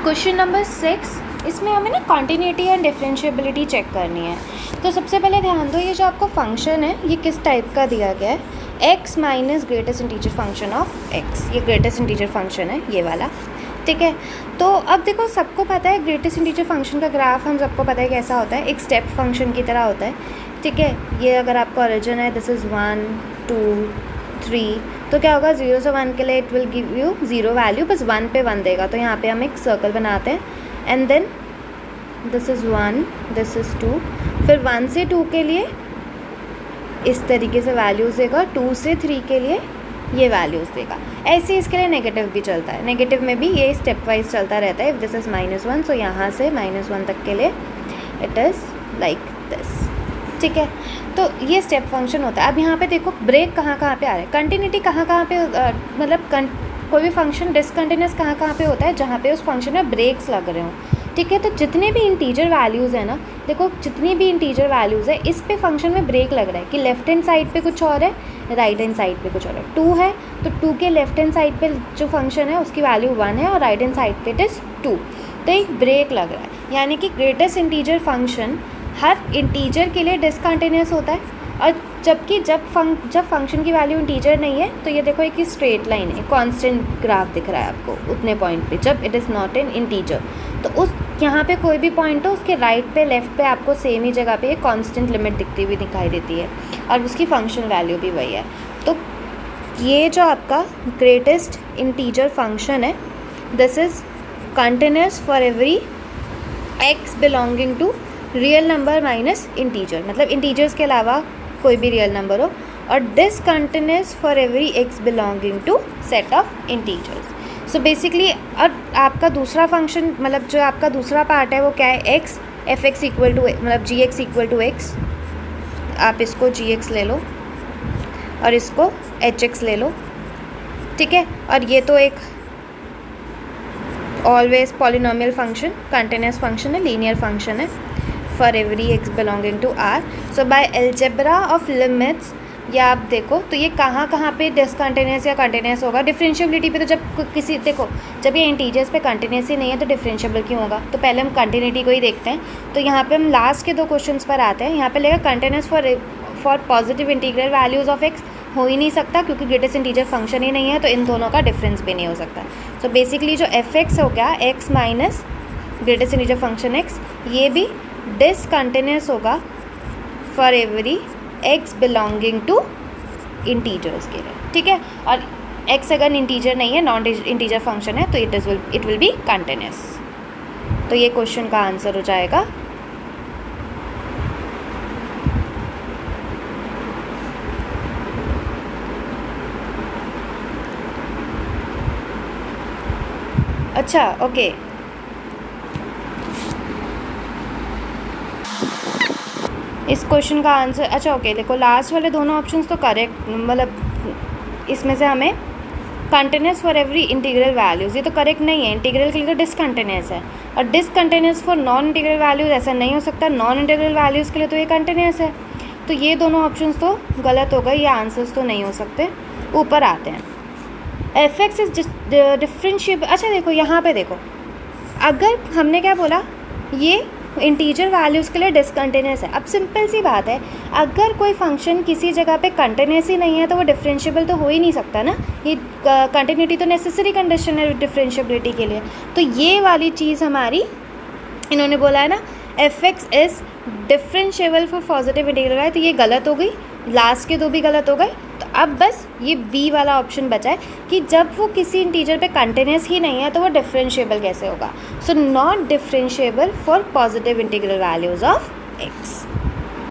Question number 6, इसमें हमें ना कॉन्टिन्यूटी एंड डिफरेंशिएबिलिटी चेक करनी है। तो सबसे पहले ध्यान दो, ये जो आपको फंक्शन है ये किस टाइप का दिया गया है, x minus greatest integer function of x। ये ग्रेटेस्ट इंटीजर फंक्शन है ये वाला, ठीक है। तो अब देखो, सबको पता है ग्रेटेस्ट इंटीजर फंक्शन का ग्राफ हम सबको पता है कैसा होता है, एक स्टेप फंक्शन की तरह होता है, ठीक है। ये अगर आपका ओरिजिन है, दिस इज़ 1 2 3, तो क्या होगा 0 से 1 के लिए it will give you 0 value, बस 1 पे 1 देगा। तो यहाँ पे हम एक सर्कल बनाते हैं and then this is 1, this is 2, फिर 1 से 2 के लिए इस तरीके से वैल्यूज़ देगा, 2 से 3 के लिए ये वैल्यूज़ देगा। ऐसे इसके लिए नेगेटिव भी चलता है, नेगेटिव में भी ये स्टेप वाइज चलता रहता है। इफ़ दिस इज़ -1, सो यहाँ से -1 तक के लिए इट इज़ लाइक दिस, ठीक है। तो ये स्टेप फंक्शन होता है। अब यहाँ पे देखो, ब्रेक कहाँ कहाँ पे आ रहा है, कंटिन्यूटी कहाँ कहाँ पे, मतलब कोई भी फंक्शन डिसकंटिन्यूस कहाँ कहाँ पे होता है, जहाँ पे उस फंक्शन में ब्रेक्स लग रहे हों, ठीक है। तो जितने भी इंटीजर वैल्यूज़ है ना, देखो जितनी भी इंटीजर वैल्यूज़ है, इस पे फंक्शन में ब्रेक लग रहा है कि लेफ्ट हैंड साइड पे कुछ और है, राइट हैंड साइड पे कुछ और है। 2 है तो 2 के लेफ्ट हैंड साइड पे जो फंक्शन है उसकी वैल्यू 1 है और राइट हैंड साइड पे इट इज़ 2, तो एक ब्रेक लग रहा है। यानी कि ग्रेटेस्ट इंटीजर फंक्शन हर इंटीजर के लिए डिसकंटिन्यूस होता है, और जबकि जब फंक्शन की वैल्यू इंटीजर नहीं है, तो ये देखो एक स्ट्रेट लाइन है, कांस्टेंट ग्राफ दिख रहा है आपको उतने पॉइंट पे, जब it is not an integer. तो उस यहाँ पे कोई भी पॉइंट हो, उसके राइट पे लेफ्ट पे आपको सेम ही जगह पे एक कांस्टेंट लिमिट दिखती हुई दिखाई देती है, और उसकी फंक्शन वैल्यू भी वही है। तो ये जो आपका ग्रेटेस्ट इंटीजर फंक्शन है, this is continuous for every x belonging to real number minus integer, मतलब इंटीजर्स के अलावा कोई भी रियल नंबर हो, और discontinuous for every x belonging to set of integers. So basically अब आपका दूसरा फंक्शन, मतलब जो आपका दूसरा पार्ट है वो क्या है, x f(x) इक्वल टू, मतलब g(x) इक्वल टू x, आप इसको g(x) ले लो और इसको h(x) ले लो, ठीक है। और ये तो एक always polynomial function, continuous function है, लीनियर फंक्शन है for every x belonging to r। So by algebra of limits, या आप देखो तो ये कहाँ कहाँ पे डिसकंटिन्यूस या कंटिन्यूस होगा। डिफरेंशिएबिलिटी पे तो जब किसी, देखो जब ये इंटीजर्स पे कंटिन्यूस ही नहीं है तो डिफरेंशिएबल क्यों होगा। तो पहले हम कंटिन्यूटी को ही देखते हैं। तो यहाँ पे हम लास्ट के 2 क्वेश्चंस पर आते हैं। यहाँ पे लेगा continuous for positive integral values of x, हो ही नहीं सकता क्योंकि ग्रेटेस्ट इंटीजर फंक्शन ही नहीं है, तो इन दोनों का डिफरेंस भी नहीं हो सकता। सो बेसिकली जो f(x) हो गया, x minus greatest integer function x, ये भी डिसकंटिन्यूस होगा for every x belonging to integers के लिए, ठीक है। और x अगर इंटीजर नहीं है, नॉन इंटीजर फंक्शन है, तो इट विल बी कंटिन्यूस। तो ये क्वेश्चन का आंसर हो जाएगा अच्छा, ओके। इस क्वेश्चन का आंसर, अच्छा ओके, देखो लास्ट वाले दोनों ऑप्शंस तो करेक्ट, मतलब इसमें से हमें continuous for every integral values, ये तो करेक्ट नहीं है। इंटीग्रल के लिए तो डिसकंटिन्यूस है, और discontinuous for non integral values ऐसा नहीं हो सकता, नॉन इंटीग्रल वैल्यूज़ के लिए तो ये कंटिन्यूस है। तो ये दोनों ऑप्शंस तो गलत हो गए, ये आंसर्स तो नहीं हो सकते। ऊपर आते हैं, f(x) इज डिफरेंशिएबल। अच्छा देखो यहाँ पे देखो, अगर हमने क्या बोला, ये इंटीजर वैल्यूज़ के लिए डिसकंटिन्यूस है। अब सिंपल सी बात है, अगर कोई फंक्शन किसी जगह पे कंटिन्यूस ही नहीं है तो वो डिफरेंशिएबल तो हो ही नहीं सकता ना। ये कंटिन्यूटी तो नेसेसरी कंडीशन है डिफरेंशिएबिलिटी के लिए। तो ये वाली चीज़ हमारी, इन्होंने बोला है ना f(x) is differentiable for positive integral है, तो ये गलत हो गई, लास्ट के 2 भी गलत हो गए। तो अब बस ये बी वाला ऑप्शन बचा है कि जब वो किसी इंटीजर पे कंटिन्यूस ही नहीं है तो वो डिफरेंशिएबल कैसे होगा। So not differentiable for positive integral values of x।